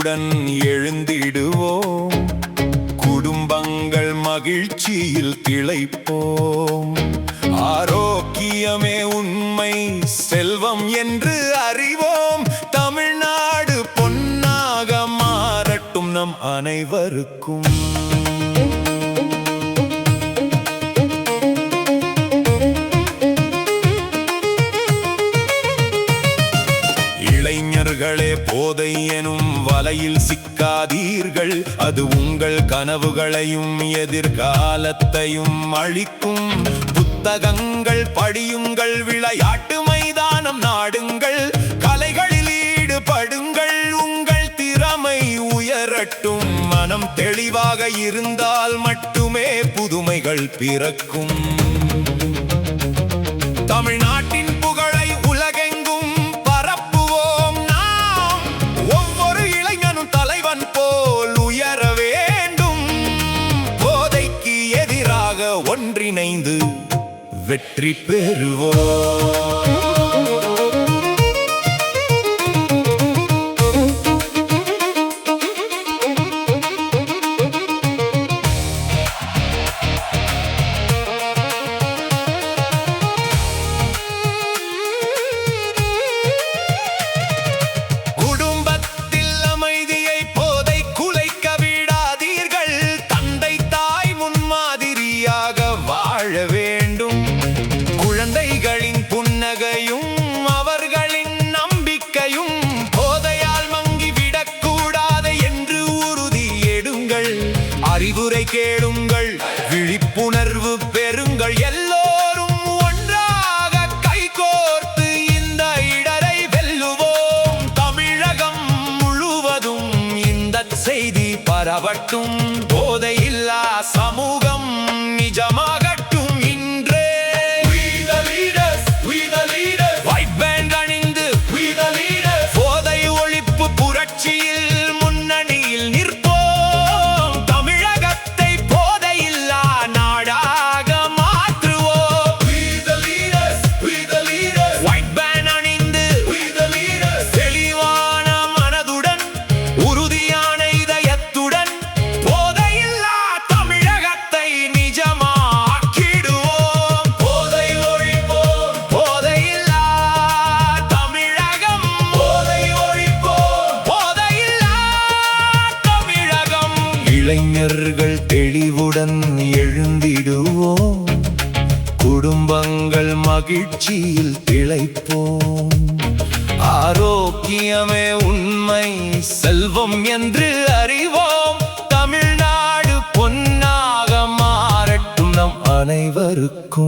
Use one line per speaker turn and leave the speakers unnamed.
தெளிவுடன் எழுந்திடுவோம். குடும்பங்கள் மகிழ்ச்சியில் திளைப்போம். ஆரோக்கியமே உண்மை செல்வம் என்று அறிவோம். தமிழ்நாடு பொன்னாக மாறட்டும் நம் அனைவருக்கும். இளைஞர்களே, போதை எனும் வலையில் சிக்காதீர்கள். அது உங்கள் கனவுகளையும் எதிர்காலத்தையும் அழிக்கும். புத்தகங்கள் படியுங்கள், விளையாட்டு மைதானம் நாடுங்கள், கலைகளில் ஈடுபடுங்கள், உங்கள் திறமை உயரட்டும். மனம் தெளிவாக இருந்தால் மட்டுமே புதுமைகள் பிறக்கும். தமிழ்நாட்டின் புகழை உலகெங்கும் பரப்புவோம் நாம். ஒவ்வொரு இளைஞனும் தலைவன் போல் உயர வேண்டும். போதைக்கு எதிராக ஒன்றிணைந்து வெற்றி பெறுவோம். குழந்தைகளின் புன்னகையும் அவர்களின் நம்பிக்கையும் போதையால் மங்கிவிடக்கூடாது என்று உறுதி எடுங்கள். அறிவுரை கேளுங்கள், விழிப்புணர்வு பெறுங்கள். எல்லோரும் ஒன்றாக கைகோர்த்து இந்த இடரை வெல்லுவோம். தமிழகம் முழுவதும் இந்த செய்தி பரவட்டும். போதையில்லா சமூகம் நிஜமாகட்டும். முன்னணியில் நிற்போம். தமிழகத்தை போதையில்லா நாடாக மாற்றுவோம். ஒயிட் பேண்ட் அணிந்து தெளிவான மனதுடன் உறுதியான இதயத்துடன் போதையில்லா தமிழகத்தை நிஜமாக்கிடுவோம். போதை ஒழிப்போம், போதையில்லா தமிழகம். போதை ஒழிப்போம், போதையில்லா தமிழகம். இளைஞர்கள் தெளிவுடன் எழுந்திடுவோம். குடும்பங்கள் மகிழ்ச்சியில் திளைப்போம். ஆரோக்கியமே உண்மை செல்வம் என்று அறிவோம். தமிழ்நாடு பொன்னாக மாறட்டும் நம் அனைவருக்கும்.